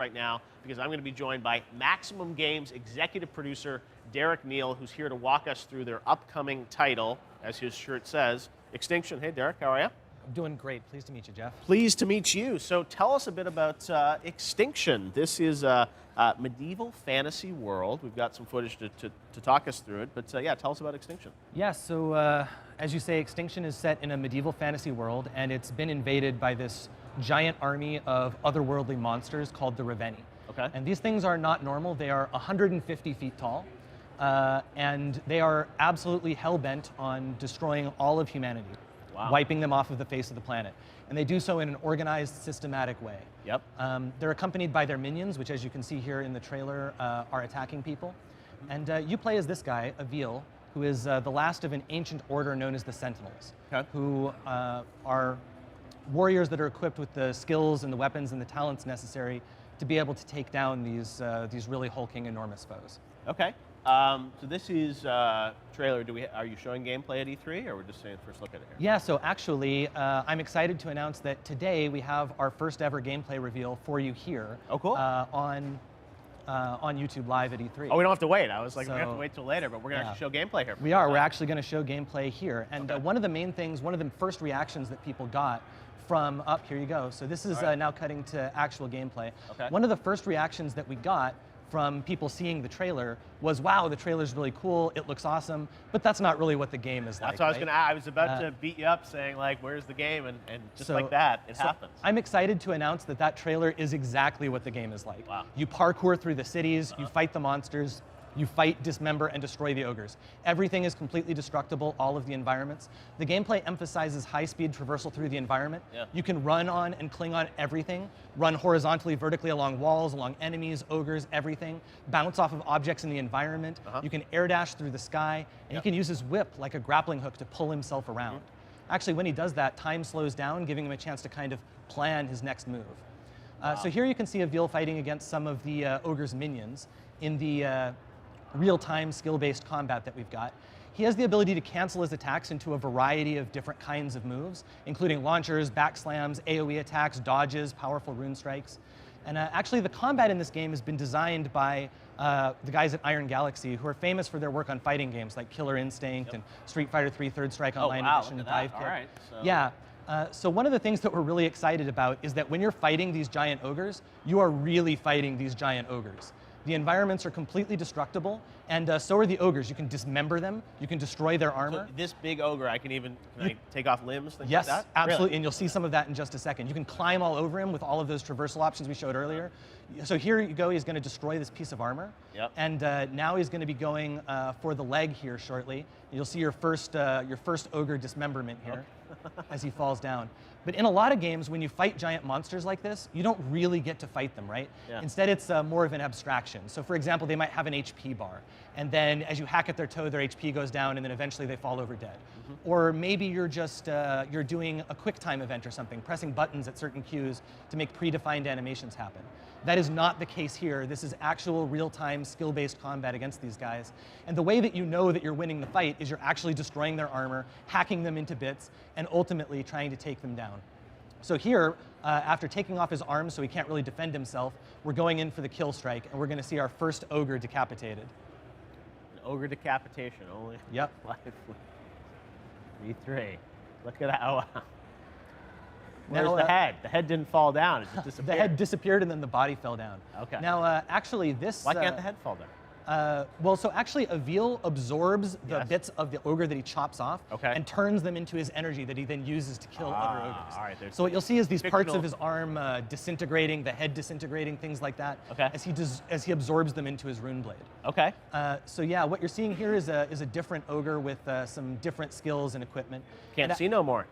right now because I'm going to be joined by Maximum Games executive producer Derek Neal, who's here to walk us through their upcoming title, as his shirt says, Extinction. Hey, Derek, how are you? I'm doing great. Pleased to meet you, Jeff. Pleased to meet you. So tell us a bit about Extinction. This is a medieval fantasy world. We've got some footage to talk us through it, but yeah, tell us about Extinction. Yeah, so as you say, Extinction is set in a medieval fantasy world, and it's been invaded by this giant army of otherworldly monsters called the Reveni. Okay. And these things are not normal. They are 150 feet tall, and they are absolutely hell-bent on destroying all of humanity. Wow. Wiping them off of the face of the planet. And they do so in an organized, systematic way. Yep. They're accompanied by their minions, which, as you can see here in the trailer, are attacking people. And you play as this guy, Avil, who is the last of an ancient order known as the Sentinels, Okay. who are warriors that are equipped with the skills and the weapons and the talents necessary to be able to take down these really hulking, enormous foes. Okay. So this is trailer. Are you showing gameplay at E3, or we're just saying first look at it here? Yeah, so actually, I'm excited to announce that today we have our first ever gameplay reveal for you here. Oh, cool. On YouTube Live at E3. Oh, we don't have to wait. I was like, we have to So- wait till later, but we're going to actually show gameplay here. We are. We're actually going to show gameplay here. And Okay. one of the main things, one of the first reactions that people got from, here you go. So this is All right. now cutting to actual gameplay. Okay. One of the first reactions that we got from people seeing the trailer was, wow, the trailer's really cool, it looks awesome, but that's not really what the game is like. That's what I was right? going to ask. I was about to beat you up saying, like, where's the game? And just So- like that, it so happens. I'm excited to announce that that trailer is exactly what the game is like. Wow. You parkour through the cities, you fight the monsters, you fight, dismember, and destroy the ogres. Everything is completely destructible, all of the environments. The gameplay emphasizes high-speed traversal through the environment. Yeah. You can run on and cling on everything, run horizontally, vertically along walls, along enemies, ogres, everything, bounce off of objects in the environment. You can air dash through the sky, and he can use his whip like a grappling hook to pull himself around. Actually, when he does that, time slows down, giving him a chance to kind of plan his next move. So here you can see Avil fighting against some of the ogre's minions in the real-time skill-based combat that we've got. He has the ability to cancel his attacks into a variety of different kinds of moves, including launchers, backslams, AoE attacks, dodges, powerful rune strikes. And actually, the combat in this game has been designed by the guys at Iron Galaxy, who are famous for their work on fighting games like Killer Instinct and Street Fighter 3 Third Strike Online Edition, look at that. Dive Kick. All right, so- Yeah. So one of the things that we're really excited about is that when you're fighting these giant ogres, you are really fighting these giant ogres. The environments are completely destructible, and so are the ogres. You can dismember them, you can destroy their armor. So this big ogre, can I take off limbs, things Yes, like that? absolutely, Really? and you'll see some of that in just a second. You can climb all over him with all of those traversal options we showed earlier. So here you go, he's gonna destroy this piece of armor. Yep. And now he's gonna be going for the leg here shortly. You'll see your first ogre dismemberment here as he falls down. But in a lot of games, when you fight giant monsters like this, you don't really get to fight them, right? Yeah. Instead, it's more of an abstraction. So for example, they might have an HP bar, and then as you hack at their toe, their HP goes down, and then eventually they fall over dead. Or maybe you're just, you're doing a quick time event or something, pressing buttons at certain cues to make predefined animations happen. That is not the case here. This is actual real-time skill-based combat against these guys. And the way that you know that you're winning the fight is you're actually destroying their armor, hacking them into bits, and ultimately trying to take them down. So here, after taking off his arms so he can't really defend himself, we're going in for the kill strike, and we're going to see our first ogre decapitated. An ogre decapitation, only. Yep. Live. E3. Look at that. Oh, wow. Where's Now, the head? The head didn't fall down. It just The disappeared. head disappeared, and then the body fell down. Okay. Now, actually, this... Why can't the head fall down? Well, so actually, Avil absorbs the Yes. bits of the ogre that he chops off Okay. and turns them into his energy that he then uses to kill other ogres. all right, there's So what you'll see is these parts fictional- of his arm disintegrating, the head disintegrating, things like that, Okay. as he absorbs them into his rune blade. Okay. So yeah, what you're seeing here is a different ogre with some different skills and equipment. Can't And, see no more.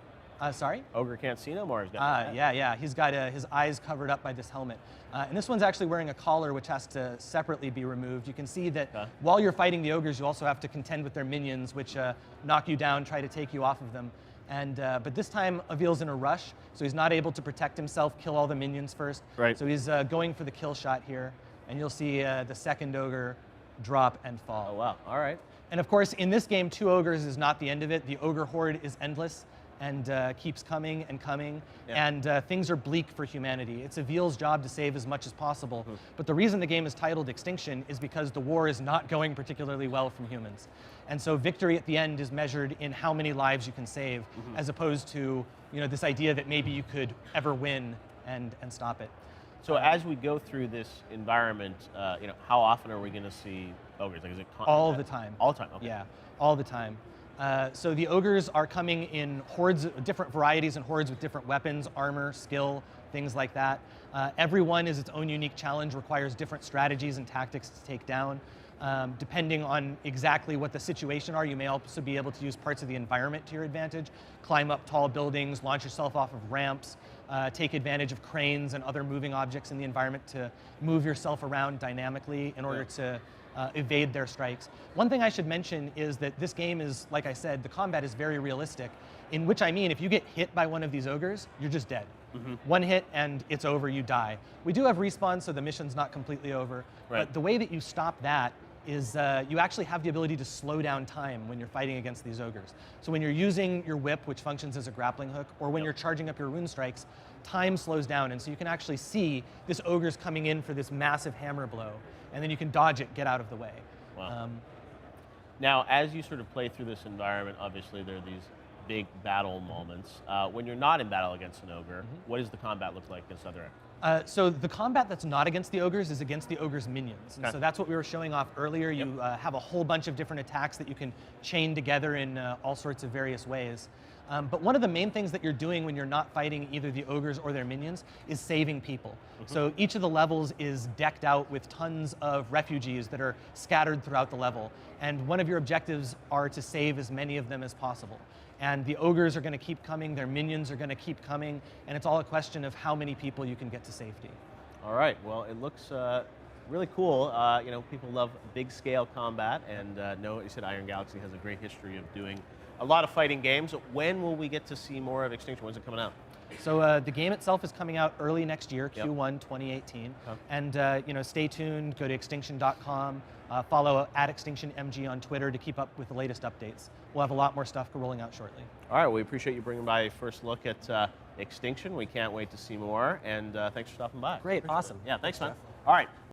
Sorry? Ogre can't see no more. He's got Yeah. He's got his eyes covered up by this helmet. And this one's actually wearing a collar which has to separately be removed. You can see that Okay. while you're fighting the ogres, you also have to contend with their minions, which knock you down, try to take you off of them. And but this time, Avil's in a rush, so he's not able to protect himself, kill all the minions first. Right. So he's going for the kill shot here, and you'll see the second ogre drop and fall. Oh, wow. All right. And of course, in this game, 2 ogres is not the end of it. The ogre horde is endless. and keeps coming and coming, Yeah. and things are bleak for humanity. It's Avil's job to save as much as possible, but the reason the game is titled Extinction is because the war is not going particularly well from humans. And so victory at the end is measured in how many lives you can save, as opposed to this idea that maybe you could ever win and stop it. So as we go through this environment, how often are we going to see ogres? Like, is it All the time. All the time. Okay. Yeah, all the time. So the ogres are coming in hordes, different varieties and hordes with different weapons, armor, skill, things like that. Every one is its own unique challenge, requires different strategies and tactics to take down. Depending on exactly what the situation are, you may also be able to use parts of the environment to your advantage, climb up tall buildings, launch yourself off of ramps, take advantage of cranes and other moving objects in the environment to move yourself around dynamically in order to evade their strikes. One thing I should mention is that this game is, like I said, the combat is very realistic, in which I mean if you get hit by one of these ogres, you're just dead. One hit and it's over, you die. We do have respawn, so the mission's not completely over, but the way that you stop that is you actually have the ability to slow down time when you're fighting against these ogres. So when you're using your whip, which functions as a grappling hook, or when you're charging up your rune strikes, time slows down, and so you can actually see this ogre's coming in for this massive hammer blow, and then you can dodge it, get out of the way. Wow. Now, as you sort of play through this environment, obviously there are these big battle moments. When you're not in battle against an ogre, what does the combat look like against other? So the combat that's not against the ogres is against the ogre's minions. And Okay. so that's what we were showing off earlier. You have a whole bunch of different attacks that you can chain together in all sorts of various ways. But one of the main things that you're doing when you're not fighting either the ogres or their minions is saving people. So each of the levels is decked out with tons of refugees that are scattered throughout the level. And one of your objectives are to save as many of them as possible. And the ogres are going to keep coming, their minions are going to keep coming, and it's all a question of how many people you can get to safety. All right. Well, it looks really cool. People love big scale combat, and know you said Iron Galaxy has a great history of doing a lot of fighting games. When will we get to see more of Extinction? When's it coming out? So the game itself is coming out early next year, Q1 2018. Okay. And stay tuned, go to extinction.com, follow @ExtinctionMG on Twitter to keep up with the latest updates. We'll have a lot more stuff rolling out shortly. All right. We appreciate you bringing by a first look at Extinction. We can't wait to see more, and thanks for stopping by. Great, Appreciate awesome. it. Yeah, thanks, man. Jeff. All right.